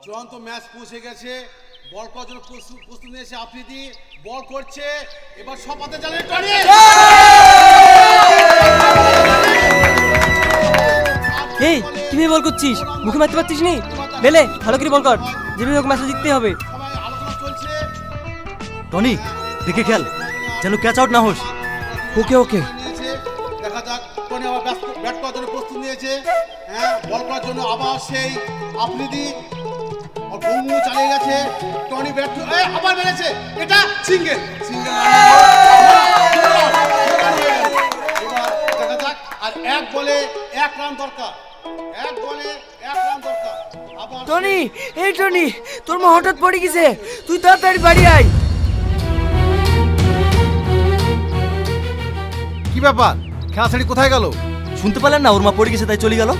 চূড়ান্ত ম্যাচ পৌঁছে গেছে। বল করার জন্য প্রস্তুত নিয়েছে আফ্রিদি, বল করছে, এবার সপাতে জানে টনি। এই কিভাবে বল করছিস? মুখে মারতে পারছিস নি? বেলে ভালো করে বল কর, যেভাবে হোক ম্যাচটা জিততে হবে। আলোচনা চলছে। টনি দেখে খেল, যেন ক্যাচ আউট না হোস। ওকে ওকে। দেখা যাক, টনি আবার ব্যাট করার জন্য প্রস্তুত নিয়েছে। হ্যাঁ, বল করার জন্য আবার সেই আফ্রিদি ঘুমু চালিয়ে গেছে। টনি ব্যাট আবার মেরেছে, এটা সিঙ্গেল। এবার দেখা যাক, আর এক বলে এক রান দরকার, এক বলে এক রান দরকার। আবার টনি, এই টনি, তোর মা হঠাৎ পড়ে গেছে, তুই তাড়াতাড়ি বাড়ি আয়। কি ব্যাপার, খেলা ছেড়ে কোথায় গেল? শুনতে পেলেন না, ওর মা পড়ে গেছে তাই চলে গেল।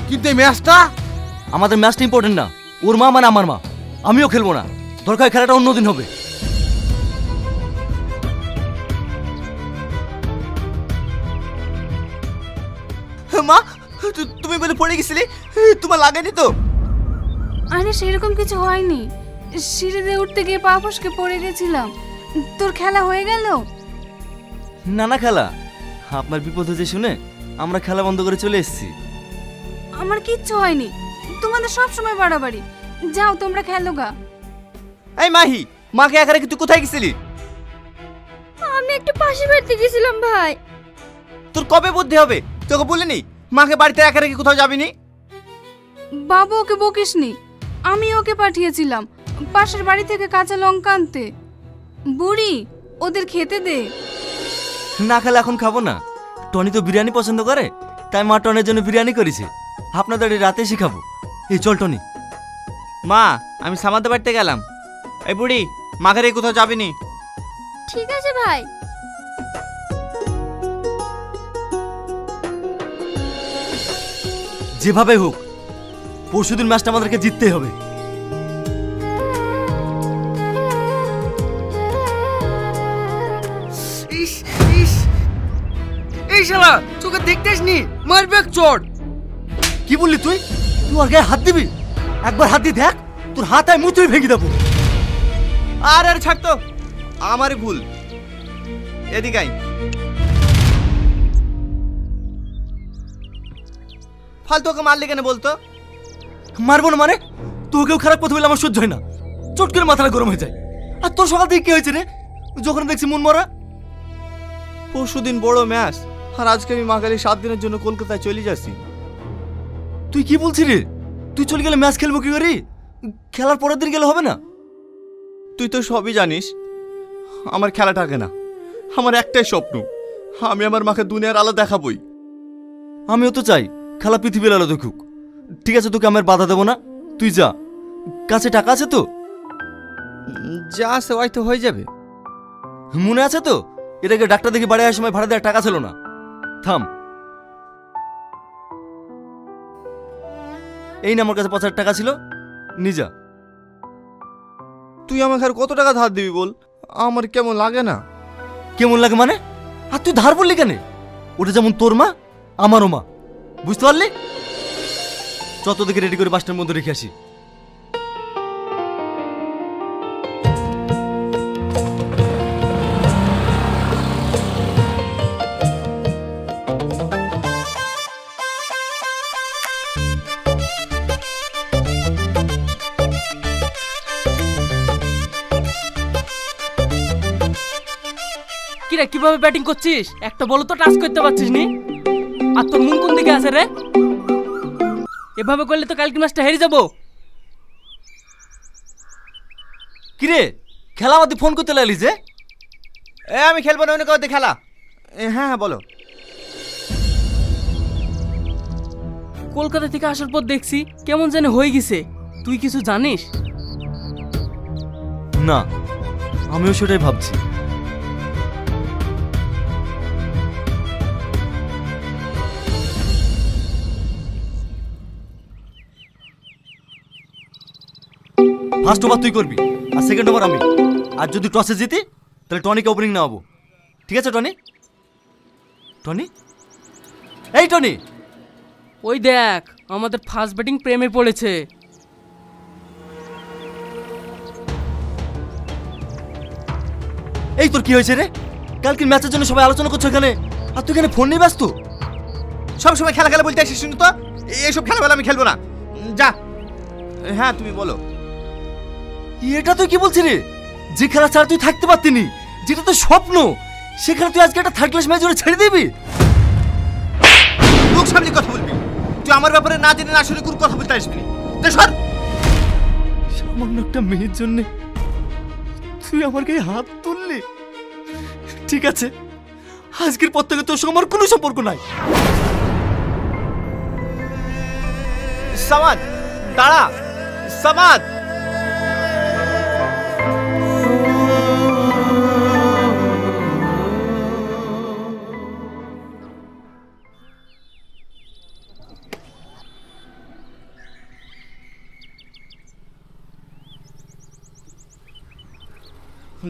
কিন্তু এই ম্যাচটা, আমাদের ম্যাচটা ইম্পর্টেন্ট না। ওর মা মানে আমার মা, আমিও খেলবো না। দরকার খেলাটা অন্যদিন হবে। মা, তুমি বলে পড়ে গেছিলে, তোমার লাগেনি তো? আরে সেরকম কিছু হয়নি, সিঁড়িতে উঠতে গিয়ে পা ফসকে পড়ে গেছিলাম। তোর খেলা হয়ে গেল? না না খেলা, আপনার বিপদ হয়েছে শুনে আমরা খেলা বন্ধ করে চলে এসেছি। আমার কিচ্ছু হয়নি, তোমাদের সব সময় বাড়াবাড়ি। যাও তোমরা খেলো গা। এই মাহি, মাকে একা রেখে তুই কোথায় গেছিলি? আমি একটু পাশে বাড়িতে গেছিলাম ভাই। তোর কবে বুদ্ধি হবে? তোকে বলিনি মাকে বাড়িতে একা রেখে কোথাও যাবিনি? বাবু ওকে বকিসনি, আমি ওকে পাঠিয়েছিলাম পাশের বাড়ি থেকে কাঁচা লঙ্কা আনতে। বুড়ি, ওদের খেতে দে। না খেলে এখন খাবো না। টনি তো বিরিয়ানি পছন্দ করে, তাই মা টনের জন্য বিরিয়ানি করেছে। আপনাদের রাতে এসে খাবো। এই চল টনি। মা, আমি সামাদের বাড়িতে গেলাম। এই বুড়ি, মাকে রেখে কোথাও যাবিনি। ঠিক আছে ভাই। যেভাবে হোক পরশুদিন ম্যাচটা আমাদেরকে জিততেই হবে। ইস ইস, এই শালা তোকে দেখতে আসনি, মারবে এক চড়। কি বললি তুই? তুই ওর গায়ে হাত দিবি? একবার হাত দিয়ে দেখ, তোর হাত আয় মুচড়ে ভেঙে দেবো। আর আর ছাড় তো, আমারই ভুল। এদিকে আয়। ফালতু ওকে মারলি কেন বলতো? মারবো না মানে? তোকেও খারাপ কথা বলে আমার সহ্য হয় না। চট করে মাথাটা গরম হয়ে যায়। আর তোর সকাল থেকে কি হয়েছে রে, যখন দেখছি মন মরা? পরশুদিন বড় ম্যাচ, আর আজকে আমি মাকালি 7 দিনের জন্য কলকাতায় চলে যাচ্ছি। তুই কি বলছিস রে? তুই চলে গেলে ম্যাচ খেলবো কি করে? খেলার পরের দিন গেলে হবে না? তুই তো সবই জানিস, আমার খেলা থাকে না। আমার একটাই স্বপ্ন, আমি আমার মাকে দুনিয়ার আলো দেখাবই। আমিও তো চাই খেলা পৃথিবীর আলো দেখুক। ঠিক আছে, তোকে আমার বাধা দেবো না, তুই যা। কাছে টাকা আছে তো? যা আছে হয়তো হয়ে যাবে। মনে আছে তো, এর আগে ডাক্তার দেখে বাড়ি আসার সময় ভাড়া দেওয়ার টাকা ছিল না। থাম, এই না আমার কাছে 5,000 টাকা ছিল, নিজা। তুই আমাকে আর কত টাকা ধার দিবি বল? আমার কেমন লাগে না। কেমন লাগে মানে? আর তুই ধার বললি কেন? ওটা যেমন তোর মা, আমারও মা, বুঝতে পারলি? যত দেখে রেডি করে বাসটার মধ্যে রেখে আসি। কিরে কিভাবে ব্যাটিং করছিস? একটা বল তো টাচ করতে পারছিস নি। আর তোর মুখ কোন দিকে আছে রে? এভাবে করলে তো কালকে ম্যাচটা হেরে যাবো। কিরে খেলা আমাদের ফোন করতে লাগলি যে? আমি খেলবো না, অন্য কাউকে খেলা। হ্যাঁ হ্যাঁ বলো। কলকাতা থেকে আসার পর দেখছি কেমন জানি হয়ে গেছে। তুই কিছু জানিস? না, আমিও সেটাই ভাবছি। ফার্স্ট ওভার তুই করবি আর সেকেন্ড ওভার আমি। আর যদি টসে জিতি তাহলে টনিকে ওপেনিং নেওয়াবো। ঠিক আছে টনি? টনি, এই টনি, ওই দেখ আমাদের ফার্স্ট ব্যাটিং প্রেমে পড়েছে। এই তোর কি হয়েছে রে? কালকের ম্যাচের জন্য সবাই আলোচনা করছো এখানে, আর তুই এখানে ফোন নিয়ে ব্যস্ত। সব সময় খেলা খেলা বলতে আসিস শুনি তো, এইসব খেলাবেলা আমি খেলবো না, যা। হ্যাঁ তুমি বলো। এটা তুই কি বলছিস রে? যে খেলা ছাড়া তুই থাকতে পারতিনি, যেটা তোর স্বপ্ন, সেখানে তুই আজকে একটা থার্ড ক্লাস ম্যাচ জন্য ছেড়ে দিবি? মুখ সামনে কথা বলবি। তুই আমার ব্যাপারে না জেনে না শুনে কোনো কথা বলতে আসবি না, সর। সামান্য একটা মেয়ের জন্য তুই আমার গায়ে হাত তুললি? ঠিক আছে, আজকের পর থেকে তোর সঙ্গে আমার কোনো সম্পর্ক নাই। সামাদ দাঁড়া, সামাদ।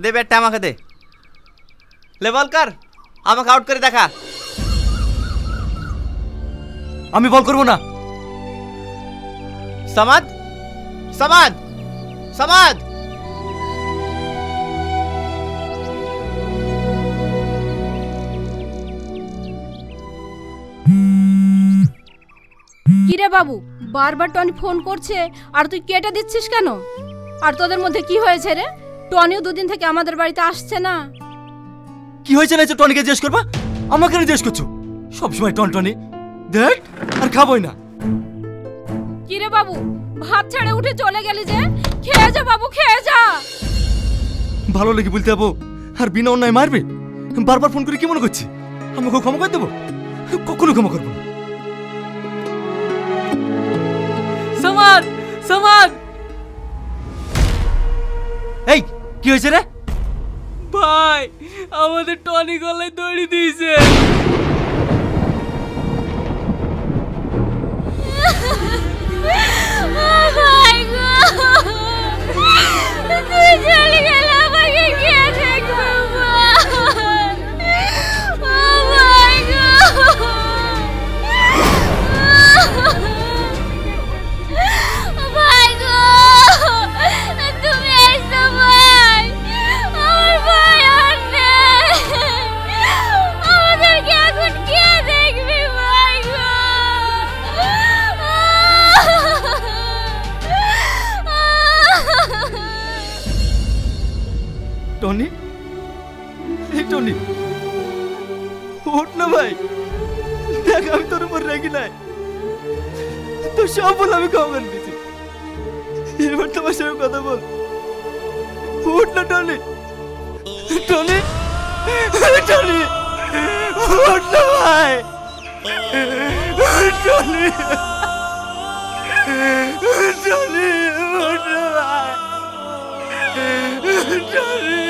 দে ব্যাটটা আমাকে দে। লেভেল কর, আমাকে আউট করে দেখা। আমি বল করবো না। সামাদ, সামাদ, সামাদ। কিরে বাবু, বারবার টনি ফোন করছে আর তুই কেটে দিচ্ছিস কেন? আর তোদের মধ্যে কি হয়েছে রে? টনিও দুদিন থেকে আমাদের বাড়িতে আসছে না। কি হয়েছে না টনিকে জিজ্ঞেস করবা? আমাকে জিজ্ঞেস করছো? সবসময় টনি দেখ, আর খাবোই না। কিরে বাবু, ভাত ছেড়ে উঠে চলে গেলি যে? খেয়ে যা বাবু, খেয়ে যা। ভালো লেগে বলতে যাবো আর বিনা অন্যায় মারবে? বারবার ফোন করে কি মনে করছি আমাকে ক্ষমা করে দেবো? কখনো ক্ষমা করবো না। সামাদ, সামাদ। এই কি হয়েছে রে? ভাই, আমাদের টনি গলায় দড়ি দিয়েছে। ভাই গো, তুই চলে গেলে আমাকে কে দেখবে? ভাই গো, ভাই গো, তুমি এসো ভাই। আমার ভাই আর নেই, আমাদেরকে এখন কে দেখবে? ভাই গো, টনি, এই টনি, ওঠ না ভাই। দেখ আমি তোর উপর রেগে নাই, তোর সব বল আমি ক্ষমা করে দিয়েছি। এবার তোমার সঙ্গে কথা বল। ওঠ না টনি, টনি, টনি, ওঠ না ভাই। টনি, টনি, ওঠ না ভাই। টনি।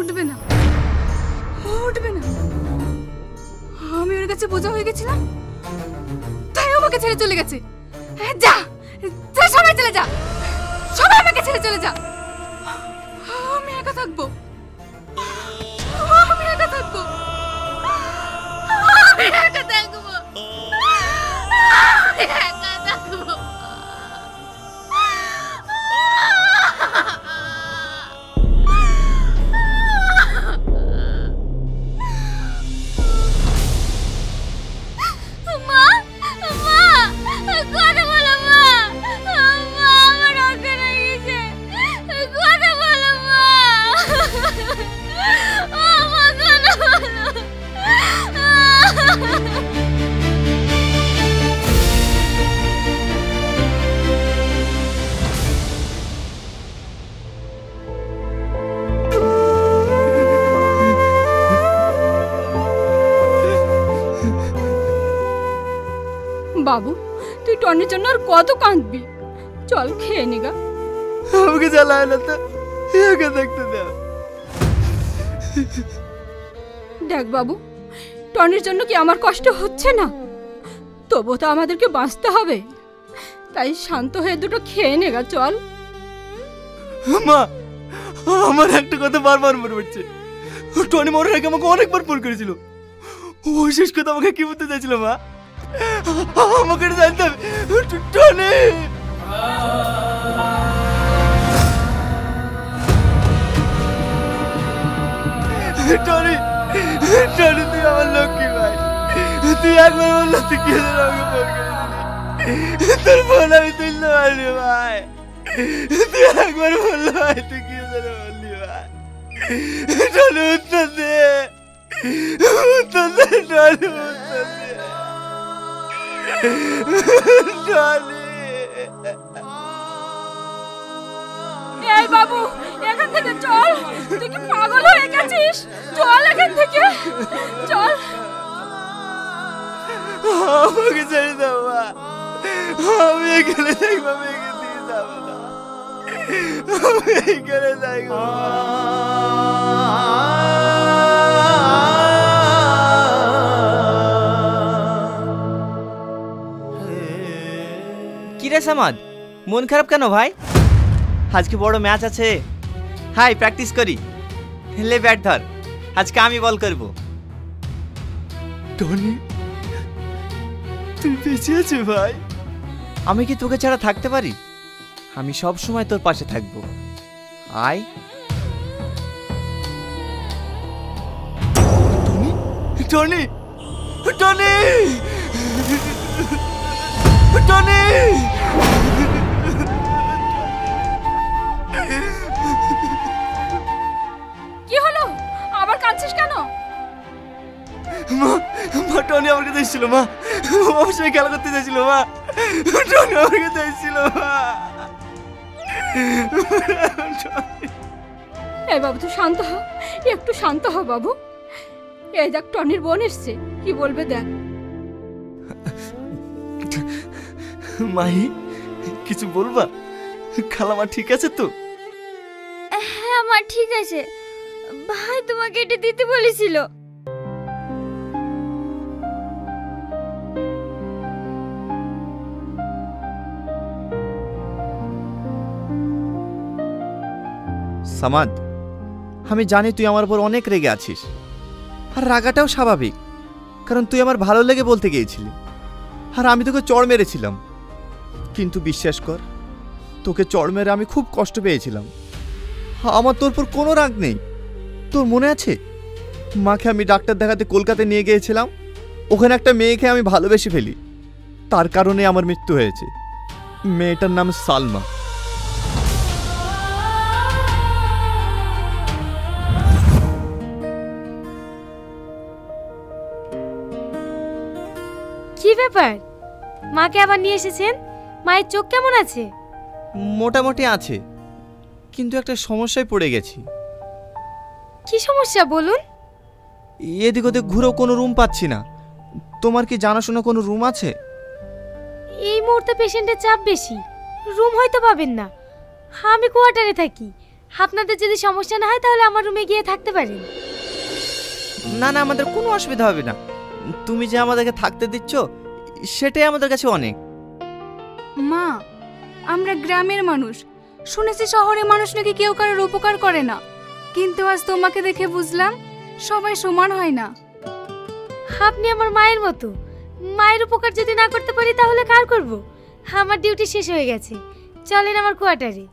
উঠবে না, উঠবে না। আমি ওর কাছে বোঝা হয়ে গেছিলাম, তাই আমাকে ছেড়ে চলে গেছে। যা, যা, সবাই চলে যা, সবাই আমাকে ছেড়ে চলে যা। আমি একা থাকবো, আমি একা থাকবো, আমি একা থাকবো, আমি একা থাকবো। মা, মা, কথা বলো মা। মা, আমার অজ্ঞান হয়ে গেছে, কথা বলো মা। ও মা, কথা বলো। বাবু, তুই টনির জন্য আর কত কাঁদবি? চল খেয়ে নিগা। আমাকে জ্বালায় না তো, একা থাকতে দাও। দেখ বাবু, টনির জন্য কি আমার কষ্ট হচ্ছে না? তবু তো আমাদেরকে বাঁচতে হবে, তাই শান্ত হয়ে দুটো খেয়ে নেগা, চল। মা, আমার একটা কথা বারবার মনে পড়ছে। টনি মরার আগে আমাকে অনেকবার ফোন করেছিল। ও শেষ কথা আমাকে কি বলতে চাইছিল মা? আমাকে জানতে হবে। টনি, টনি, টনি তুই আমার লক্ষ্মী ভাই। তুই একবার বললো তুই কি আমাকে ফোন করেছিলি, তোর ফোন আমি তুলতে পারিনি ভাই। তুই একবার বললো ভাই তুই কি বললি ভাই। টনি উত্তর দে, উত্তর দে টনি, উত্তর দে টনি। এই বাবু, এখান থেকে চল। তুই কি পাগল হয়ে গেছিস? চল এখান থেকে, চল। আমাকে ছেড়ে দাও মা, আমি এখানে থাকবো, আমি এখান থেকে যাবো না, আমি এখানে থাকবো। কিরে সামাদ, মন খারাপ কেন ভাই? আজকে বড় ম্যাচ আছে, হাই প্র্যাকটিস করি। লে ব্যাট ধর, আজকে আমি বল করব। টনি তুই বেঁচে আছিস ভাই? আমি কি তোকে ছাড়া থাকতে পারি? আমি সব সময় তোর পাশে থাকবো, আয়। Tony, Tony, Tony. কি হলো? আবার কাঁদছিস কেন? মা, মা টনি আমার কাছে এসেছিল মা, আমার সঙ্গে খেলা করতে চাইছিল মা, টনি আমার কাছে এসেছিল মা। এই বাবু তুই শান্ত হ, একটু শান্ত হ বাবু। এই দেখ টনির বোন এসছে, কি বলবে দেখ। মাহি কিছু বলবা? খালামা ঠিক আছে তো? হ্যাঁ মা ঠিক আছে, ভাই তোমাকে এটা দিতে বলেছিল। সামাদ, আমি জানি তুই আমার উপর অনেক রেগে আছিস, আর রাগাটাও স্বাভাবিক, কারণ তুই আমার ভালো লেগে বলতে গিয়েছিলি, আর আমি তোকে চড় মেরেছিলাম। কিন্তু বিশ্বাস কর, তোকে চড় মেরে আমি খুব কষ্ট পেয়েছিলাম। আমার তোর উপর কোনো রাগ নেই। তোর মনে আছে মাকে আমি ডাক্তার দেখাতে কলকাতায় নিয়ে গিয়েছিলাম? ওখানে একটা মেয়েকে আমি ভালোবেসে ফেলি, তার কারণে আমার মৃত্যু হয়েছে। মেয়েটার নাম সালমা। কি ব্যাপার, মাকে আবার নিয়ে এসেছেন? মায়ের চোখ কেমন আছে? মোটামুটি আছে, কিন্তু একটা সমস্যায় পড়ে গেছি। কি সমস্যা বলুন? এদিক ওদিক ঘুরেও কোনো রুম পাচ্ছি না। তোমার কি জানাশোনা কোনো রুম আছে? এই মুহূর্তে পেশেন্টের চাপ বেশি, রুম হয়তো পাবেন না। আমি কোয়ার্টারে থাকি, আপনাদের যদি সমস্যা না হয় তাহলে আমার রুমে গিয়ে থাকতে পারেন। না না, আমাদের কোনো অসুবিধা হবে না। তুমি যে আমাদেরকে থাকতে দিচ্ছ সেটাই আমাদের কাছে অনেক। মা, আমরা গ্রামের মানুষ, শুনেছি শহরে মানুষ নাকি কেউ কারোর উপকার করে না, কিন্তু আজ তোমাকে দেখে বুঝলাম সবাই সমান হয় না। আপনি আমার মায়ের মতো, মায়ের উপকার যদি না করতে পারি তাহলে কার করব? আমার ডিউটি শেষ হয়ে গেছে, চলেন আমার কোয়ার্টারে।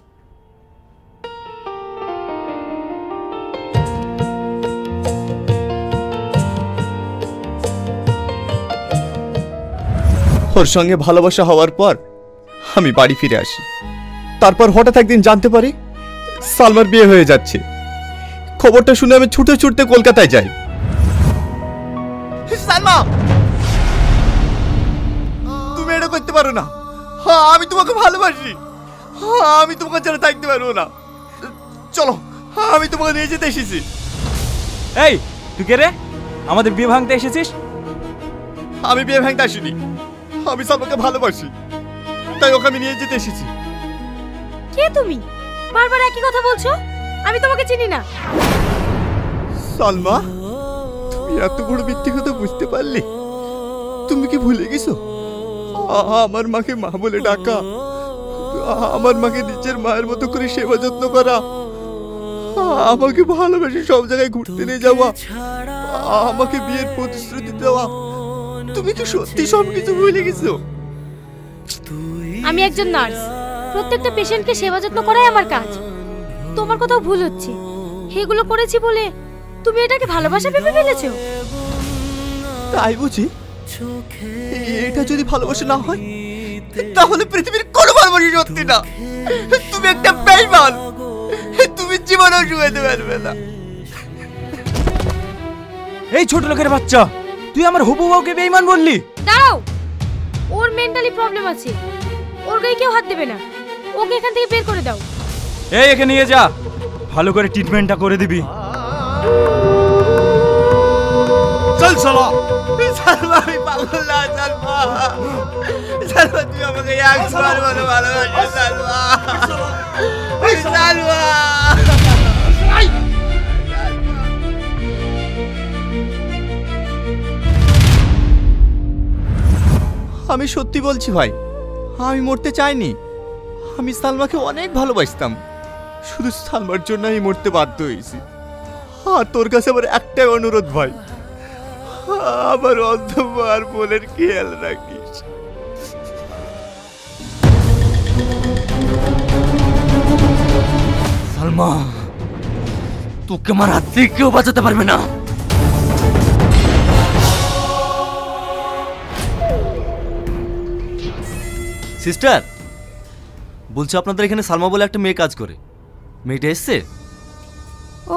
ওর সঙ্গে ভালোবাসা হওয়ার পর আমি বাড়ি ফিরে আসি। তারপর হঠাৎ একদিন জানতে পারি সালমার বিয়ে হয়ে যাচ্ছে। খবরটা শুনে আমি ছুটে ছুটতে কলকাতায় যাই। সালমা, তুমি এটা করতে পারো না। আমি তোমাকে ভালোবাসি, আমি তোমাকে ছাড়া থাকতে পারবো না। চলো, আমি তোমাকে নিয়ে যেতে এসেছি। এই তুই কে রে? আমাদের বিয়ে ভাঙতে এসেছিস? আমি বিয়ে ভাঙতে আসিনি, আমি সালমাকে ভালোবাসি, তাই ওকে আমি নিয়ে যেতে এসেছি। কে তুমি? বারবার একই কথা বলছো, আমি তোমাকে চিনি না। সালমা, তুমি এত বড় মিথ্যে কথা বুঝতে পারলে? তুমি কি ভুলে গেছো আমার মাকে মা বলে ডাকা, আমার মাকে নিজের মায়ের মতো করে সেবা যত্ন করা, আমাকে ভালোবেসে সব জায়গায় ঘুরতে নিয়ে যাওয়া, আমাকে বিয়ের প্রতিশ্রুতি দেওয়া? তুমি কি সত্যি সবকিছু ভুলে গেছো? আমি একজন নার্স, প্রত্যেকটা পেশেন্টকে সেবা যত্ন করাই আমার কাজ। তোমার কোথাও ভুল হচ্ছে, এগুলো করেছি বলে তুমি এটাকে ভালোবাসা ভেবে ফেলেছো? তাই বুঝি? এটা যদি ভালোবাসা না হয় তাহলে পৃথিবীর কোনো ভালোবাসা সত্যি না। তুমি একটা বেঈমান, তুমি জীবনেও শুয়েতে পারবে না। এই ছোট লোকের বাচ্চা, তুই আমার হবু বউকে বেঈমান বললি? দাঁড়াও, ওর মেন্টালি প্রবলেম আছে, ওর গায়ে কেউ হাত দেবে না। ওকে এখান থেকে বের করে দাও। এই একে নিয়ে যা, ভালো করে ট্রিটমেন্টটা করে দিবি। চল সালা। সালমা, আমি পাগল না সালমা। সালমা, তুই আমাকে একবার বলো ভালোবাসিস সালমা। সালমা, আমি সত্যি বলছি ভাই, আমি মরতে চাইনি। আমি সালমাকে অনেক ভালোবাসতাম, শুধু সালমার জন্য আমি মরতে বাধ্য হয়েছি। আর তোর কাছে আমার একটাই অনুরোধ ভাই, আমার অন্ধকার বোনের খেয়াল রাখিস। সালমা, তোকে আমার হাত থেকে কেউ বাঁচাতে পারবে না। সিস্টার, বলছি আপনাদের এখানে সালমা বলে একটা মেয়ে কাজ করে, মেয়েটা এসছে?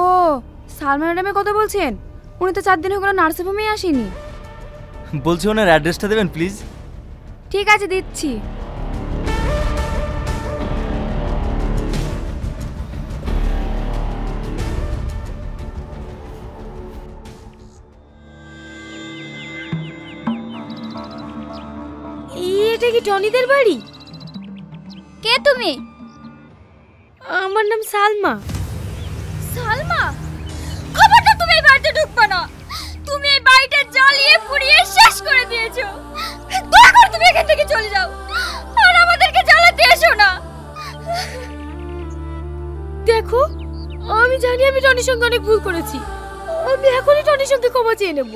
ও, সালমা ম্যাডামের কথা বলছেন? উনি তো 4 দিন হয়ে গেল নার্সিং হোমে আসেনি। বলছি ওনার অ্যাড্রেসটা দেবেন প্লিজ। ঠিক আছে, দিচ্ছি। এটা কি টনিদের বাড়ি? কে তুমি? আমার নাম সালমা। সালমা, খবরটা তুমি এই বাড়িতে ঢুকবে না। তুমি এই বাড়িটা জ্বালিয়ে পুড়িয়ে শেষ করে দিয়েছো। দয়া করে তুমি এখান থেকে চলে যাও, আর আমাদেরকে জ্বালাতে এসো না। দেখো, আমি জানি আমি টনির সঙ্গে অনেক ভুল করেছি। আমি এখনই টনির সঙ্গে ক্ষমা চেয়ে নেব।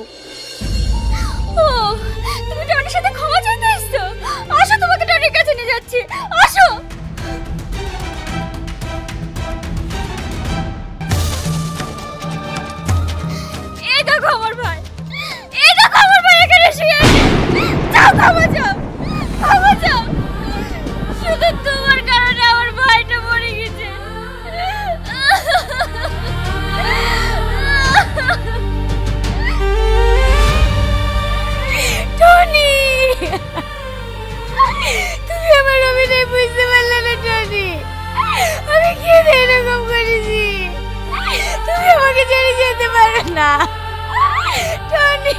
ও, তুমি টনির সাথে ক্ষমা চাইতে এসছো? আসো, তোমাকে টনির কাছে নিয়ে যাচ্ছি, আসো। এই দেখো আমার ভাই, এই দেখো আমার ভাই এখানে শুয়ে আছে। যাও, ক্ষমা চাও, ক্ষমা চাও। শুধু তোমার কারণে আমার ভাইটা মরে গেছে। টনি, তুমি আমার অভিনয় বুঝতে পারলে না টনি? আমি কি এরকম করেছি? তুমি আমাকে ছেড়ে যেতে পারো না টনি।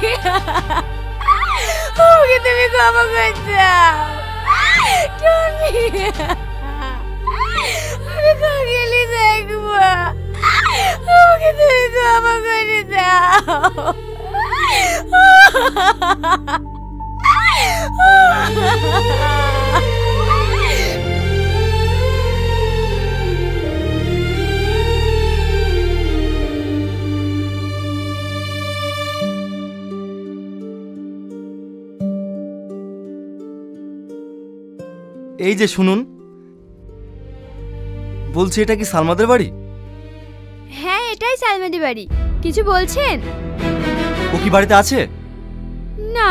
আমাকে তুমি ক্ষমা করে দাও টনি। আমি কাগেলি দেখবো, আমাকে তুমি ক্ষমা করে দাও। এই যে শুনুন, বলছি এটা কি সালমাদের বাড়ি? হ্যাঁ, এটাই সালমাদি বাড়ি। কিছু বলছেন? ও কি বাড়িতে আছে? না,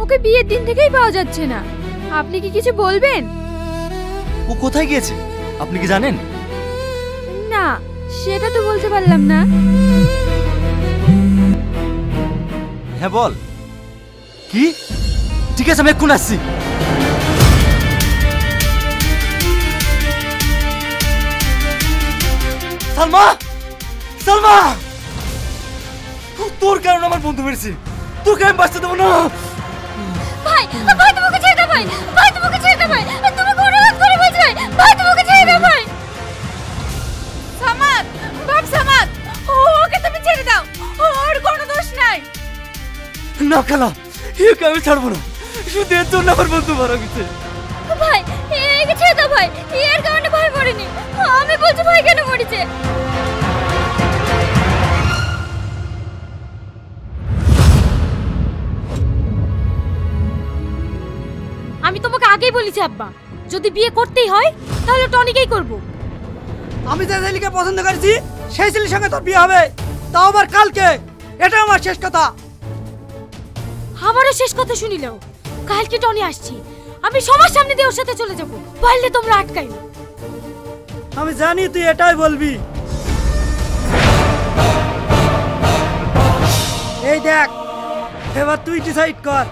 ওকে বিয়ের দিন থেকেই পাওয়া যাচ্ছে না। আপনি কি কিছু বলবেন? ও কোথায় গিয়েছে আপনি কি জানেন? না, সেটা তো বলতে পারলাম না। হ্যাঁ বল। কি? ঠিক আছে, আমি এক্ষুনি আসছি। সালমা, সালমা, তোর কারণে আমার বন্ধু মেরেছে, তোকে আমি বাঁচতে দেবো না। ভাই, ভাই তোমাকে ছেড়ে দাও ভাই, ভাই তোমাকে ছেড়ে দাও ভাই, তোমাকে অনুরোধ করে বলছি ভাই, ভাই তোমাকে ছেড়ে দাও ভাই। সামাদ, বাপ সামাদ, ওকে তুমি ছেড়ে দাও, ওর কোনো দোষ নাই। না খালা, একে আমি ছাড়বো না, শুধু এর জন্য আমার বন্ধু মারা গেছে। ভাই, একে ছেড়ে দাও ভাই, এর কারণে ভাই মরেনি। আমি বলছি ভাই কেন মরেছে। আমি তোমাকে আগেই বলেছি আব্বা, যদি বিয়ে করতেই হয় তাহলে টনিকেই করব। আমি যে ছেলেকে পছন্দ করেছি সেই ছেলের সঙ্গে তোর বিয়ে হবে। তাও আবার কালকে। এটা আমার শেষ কথা। আমারও শেষ কথা শুনিলেও কালকে টনি আসছি, আমি সবার সামনে দিয়ে ওর সাথে চলে যাব, পারলে তোমরা আটকাইও। আমি জানি তুই এটাই বলবি। এই দেখ, এবার তুই ডিসাইড কর।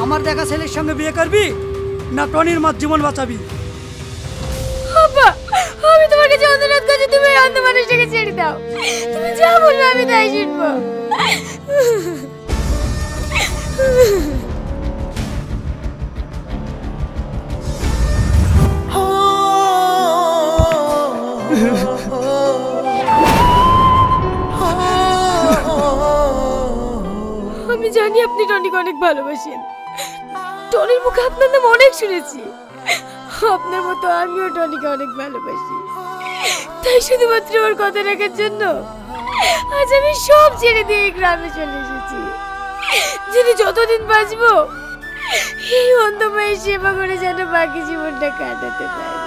আমার দেখা ছেলের সঙ্গে বিয়ে করবি না টনির মার জীবন বাঁচাবি? আব্বা, আমি তোমার কাছে অনুরোধ করছি, তুমি এই অন্ধ মানুষটাকে ছেড়ে দাও। তুমি যা বলবে আমি তাই শুনবো। আমি জানি আপনি টনিকে অনেক ভালোবাসেন, টনির মুখে আপনার নাম অনেক শুনেছি। আপনার মতো আমিও টনিকে অনেক ভালোবাসি, তাই শুধুমাত্র ওর কথা রাখার জন্য আজ আমি সব ছেড়ে দিয়ে এই গ্রামে চলে এসেছি। যিনি যতদিন বাঁচবো এই অন্ধ মায়ের সেবা করে যেন বাকি জীবনটা কাটাতে পারি।